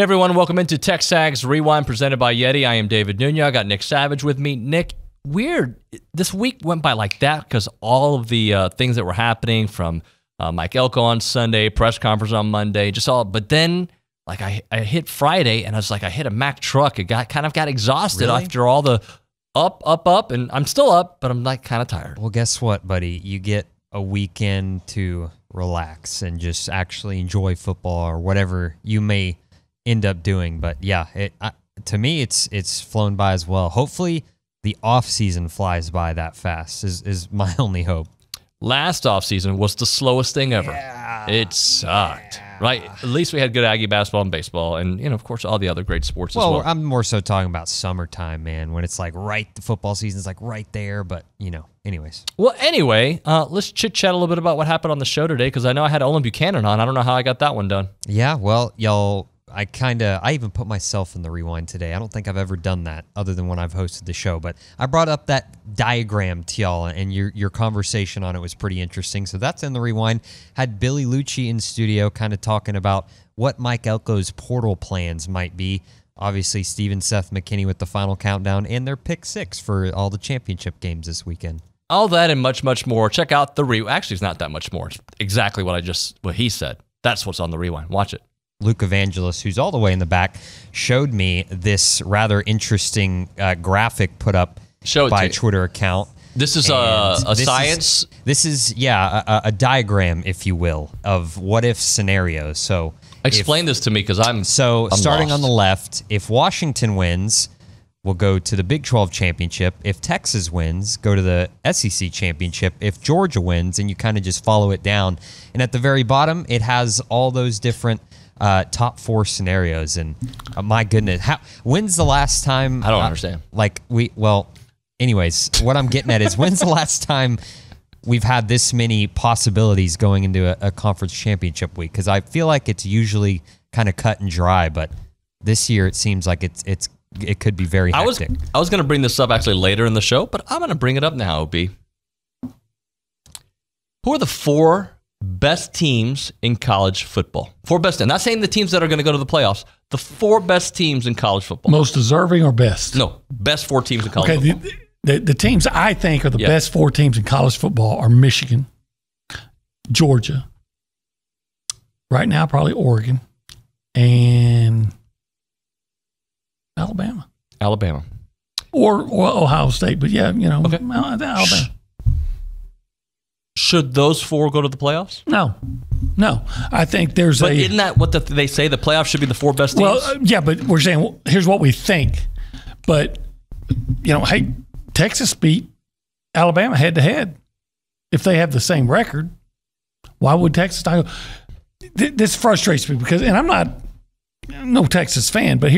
Hey everyone, welcome into TexAgs Rewind presented by Yeti. I am David Nuño. I got Nick Savage with me. Nick, weird. This week went by like that because all of the things that were happening from Mike Elko on Sunday, press conference on Monday, just all. But then, like I hit Friday and I was like, I hit a Mack truck. It got exhausted after all the up, and I'm still up, but I'm like kind of tired. Well, guess what, buddy? You get a weekend to relax and just actually enjoy football or whatever you may end up doing. But yeah, to me, it's flown by as well. Hopefully, the off season flies by that fast. Is my only hope. Last off season was the slowest thing ever. Yeah, it sucked, right? At least we had good Aggie basketball and baseball, and of course, all the other great sports as well. Well, I'm more so talking about summertime, man, when it's like the football season's like right there. But anyways. Well, anyway, let's chit chat a little bit about what happened on the show today because I know I had Olin Buchanan on. I don't know how I got that one done. Yeah, well, y'all. I even put myself in the rewind today. I don't think I've ever done that other than when I've hosted the show, but I brought up that diagram to y'all, and your conversation on it was pretty interesting. So that's in the rewind. Had Billy Liucci in studio kind of talking about what Mike Elko's portal plans might be. Obviously, Steve and Seth McKinney with the final countdown and their pick 6 for all the championship games this weekend. All that and much, much more. Check out the rewind. Actually, it's not that much more. It's exactly what he said. That's what's on the rewind. Watch it. Luke Evangelist, who's all the way in the back, showed me this rather interesting graphic put up by a Twitter account. This is a science? This is a diagram, if you will, of what-if scenarios. So explain this to me because I'm starting lost. On the left, if Washington wins, we'll go to the Big 12 championship. If Texas wins, go to the SEC championship. If Georgia wins, and you kind of just follow it down. And at the very bottom, it has all those different top 4 scenarios, and my goodness, when's the last time? I don't understand. Anyways, what I'm getting at is when's the last time we've had this many possibilities going into a conference championship week? Because I feel like it's usually kind of cut and dry, but this year it seems like it could be very hectic. I was going to bring this up actually later in the show, but I'm going to bring it up now, OB. Who are the 4 best teams in college football? 4 best. I'm not saying the teams that are going to go to the playoffs. The 4 best teams in college football. Most deserving or best? No, best 4 teams in college football. The teams I think are the best 4 teams in college football are Michigan, Georgia, right now probably Oregon, and Alabama. Or Ohio State, but Alabama. Should those 4 go to the playoffs? No. I think there's But isn't that what they say? The playoffs should be the 4 best teams? Well, yeah, but we're saying, here's what we think. But, hey, Texas beat Alabama head-to-head. If they have the same record, why would Texas not go? This frustrates me because, and I'm not no Texas fan, but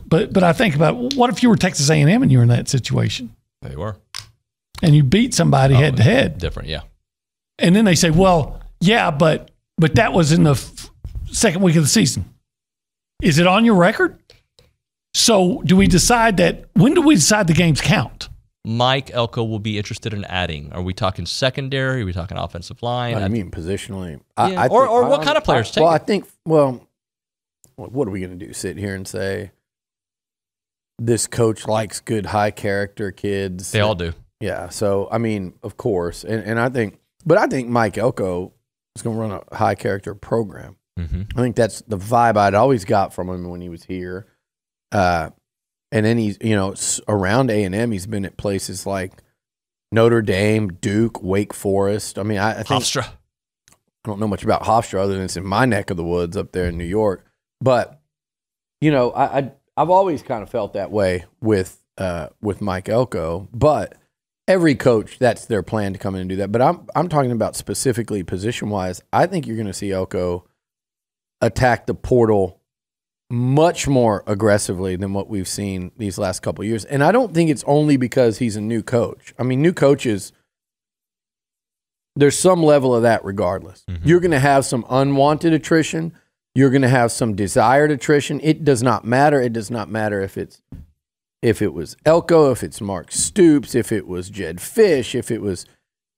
but I think about, what if you were Texas A&M and you were in that situation? They were. And you beat somebody head-to-head. Different, yeah. And then they say, well, yeah, but that was in the second week of the season. Is it on your record? So when do we decide the games count? Mike Elko will be interested in adding. Are we talking secondary? Are we talking offensive line? I mean positionally. Yeah. Or what kind of players take it? I think, what are we going to do? Sit here and say, this coach likes good, high-character kids? They all do. Yeah, so, I mean, of course. And I think Mike Elko is going to run a high-character program. Mm-hmm. I think that's the vibe I'd always got from him when he was here. And then he's, around A&M, he's been at places like Notre Dame, Duke, Wake Forest. I mean, I think Hofstra. I don't know much about Hofstra other than it's in my neck of the woods up there in New York. But, I've always kind of felt that way with Mike Elko. But every coach, that's their plan to come in and do that. But I'm talking about specifically position-wise. I think you're going to see Elko attack the portal much more aggressively than what we've seen these last couple of years. And I don't think it's only because he's a new coach. I mean, new coaches, there's some level of that regardless. Mm-hmm. You're going to have some unwanted attrition. You're going to have some desired attrition. It does not matter. It does not matter if it was Elko, if it's Mark Stoops, if it was Jed Fish, if it was,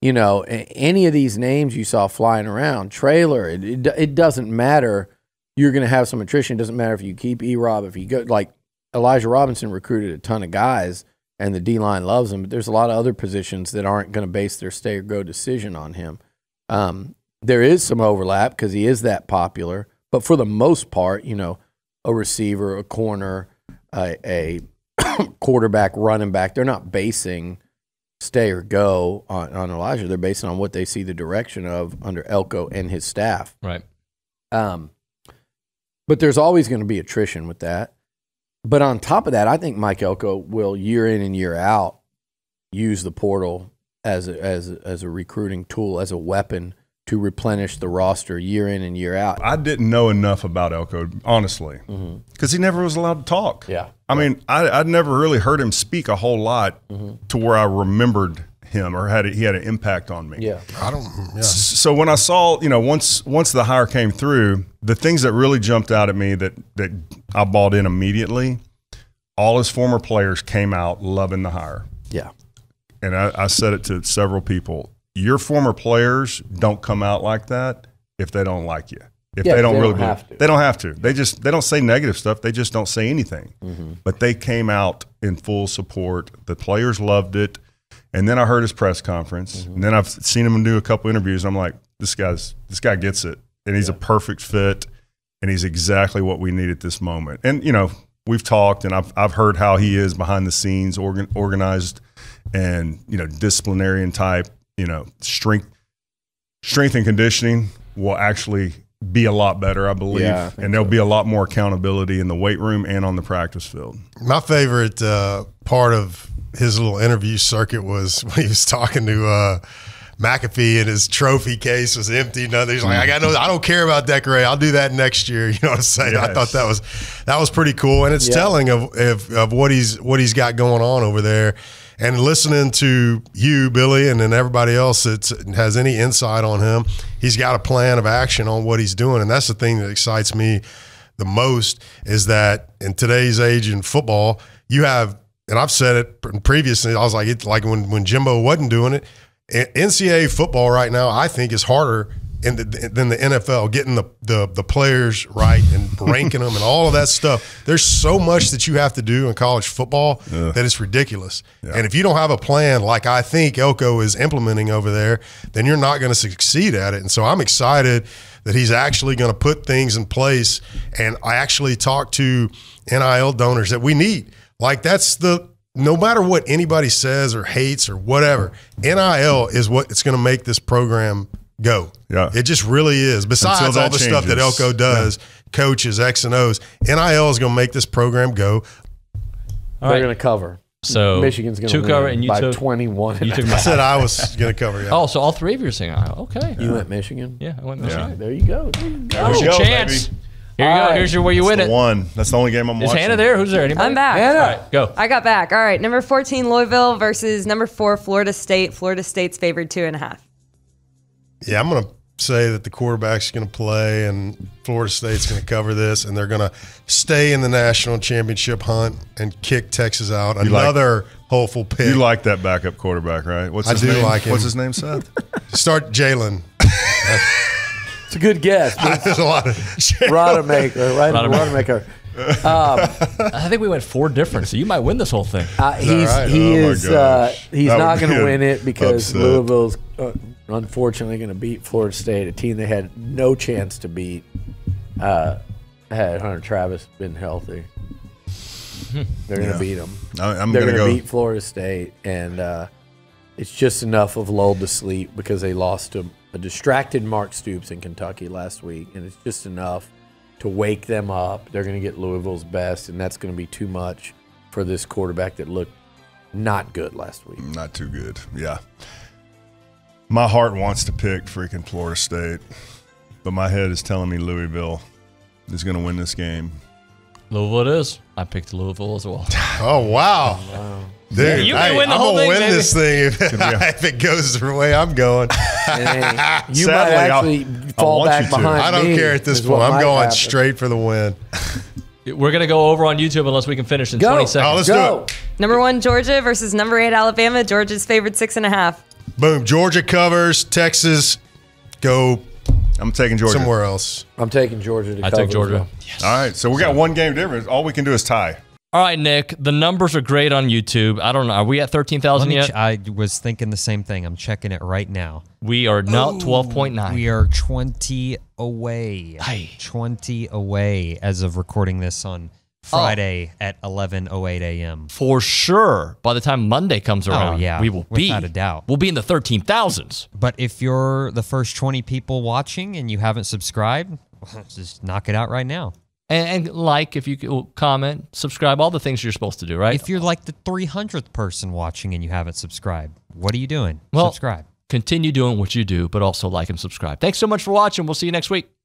any of these names you saw flying around, Trailer. It doesn't matter you're going to have some attrition. It doesn't matter if you keep E-Rob, if you go, like Elijah Robinson recruited a ton of guys and the D-line loves him, but there's a lot of other positions that aren't going to base their stay or go decision on him. There is some overlap because he is that popular, but for the most part, you know, a receiver, a corner, a quarterback, running back, they're not basing stay or go on Elijah. They're basing on what they see the direction of under Elko and his staff. Right. But there's always going to be attrition with that. But on top of that, I think Mike Elko will year in and year out use the portal as a recruiting tool, as a weapon to replenish the roster year in and year out. I didn't know enough about Elko, honestly, because he never was allowed to talk. Yeah. I mean, I'd never really heard him speak a whole lot to where I remembered him or he had an impact on me. Yeah. So when I saw, you know, once the hire came through, the things that really jumped out at me that I bought in immediately, all his former players came out loving the hire. Yeah. And I said it to several people. Your former players don't come out like that if they don't like you. If they don't really have to. They don't have to. They don't say negative stuff. They just don't say anything. But they came out in full support. The players loved it. And then I heard his press conference. And then I've seen him do a couple interviews. And I'm like, this guy gets it. And he's a perfect fit. And he's exactly what we need at this moment. And, you know, we've talked and I've heard how he is behind the scenes, organized and, you know, disciplinarian type. You know, strength and conditioning will actually be a lot better, I believe. Yeah, and there'll be a lot more accountability in the weight room and on the practice field. My favorite part of his little interview circuit was when he was talking to McAfee and his trophy case was empty. He's like, I don't care about decorating. I'll do that next year. You know what I'm saying? Yes. I thought that was pretty cool. And it's telling of what he's got going on over there. And listening to you, Billy, and then everybody else that has any insight on him, he's got a plan of action on what he's doing. And that's the thing that excites me the most is that in today's age in football, you have, and I've said it previously, I was like, it's like when Jimbo wasn't doing it, NCAA football right now, I think, is harder than the NFL, getting the players right and ranking them and all of that stuff. There's so much that you have to do in college football that it's ridiculous. Yeah. And if you don't have a plan like I think Elko is implementing over there, then you're not going to succeed at it. And so I'm excited that he's actually going to put things in place. And I actually talked to NIL donors that we need. Like no matter what anybody says or hates or whatever, NIL is what it's going to make this program go. Yeah. It just really is. Besides all the stuff that Elko does, coaches, X and O's, NIL is going to make this program go. They're going to cover. So Michigan's going to cover, win and you by took 21. You took I said I was going to cover. Yeah. Oh, so all three of you are saying, okay. You went Michigan? Yeah, I went Michigan. Yeah. There you go. Here's your chance. Baby. Here you go. Here's where you win it. One. That's the only game I'm watching. Is Hannah there? Who's there? Anybody? I'm back. Hannah. All right, go. I got back. All right, number 14, Louisville versus number 4, Florida State. Florida State's favored 2.5. Yeah, I'm going to say that the quarterback's going to play and Florida State's going to cover this and they're going to stay in the national championship hunt and kick Texas out. Another hopeful pick. You like that backup quarterback, right? What's his name? Like him. What's his name, Seth? Start Jalen. It's a good guess. There's a lot of Rodemaker, right? Rodemaker. I think we went 4 different, so you might win this whole thing. He's not going to win it because upset. Louisville's unfortunately going to beat Florida State, a team they had no chance to beat had Hunter Travis been healthy. They're going to beat them. They're going to beat Florida State, and it's just enough of lulled to sleep because they lost to a distracted Mark Stoops in Kentucky last week, and it's just enough to wake them up. They're going to get Louisville's best, and that's going to be too much for this quarterback that looked not good last week. Not too good, yeah. My heart wants to pick freaking Florida State, but my head is telling me Louisville is going to win this game. Louisville it is. I picked Louisville as well. Oh, wow. Dude, you can win the whole I'm thing, going to win this thing if it goes the way I'm going. You might actually fall back behind me. I don't care at this point. I'm going straight for the win. We're going to go over on YouTube unless we can finish in 20 seconds. Oh, let's do it. Number 1, Georgia versus number 8, Alabama. Georgia's favored 6.5. Boom. Georgia covers. Texas, go I'm taking Georgia. somewhere else. I'm taking Georgia to I cover took Georgia. as well. All right, so we got one game difference. All we can do is tie. All right, Nick. The numbers are great on YouTube. I don't know. Are we at 13,000 yet? I was thinking the same thing. I'm checking it right now. We are now 12.9. We are 20 away. Hey. 20 away as of recording this on Friday at 11:08 a.m. For sure. By the time Monday comes around, yeah, we will be. without a doubt. We'll be in the 13,000s. But if you're the first 20 people watching and you haven't subscribed, just knock it out right now. And like, if you could comment, subscribe, all the things you're supposed to do, right? If you're like the 300th person watching and you haven't subscribed, what are you doing? Well, Subscribe. Continue doing what you do, but also like and subscribe. Thanks so much for watching. We'll see you next week.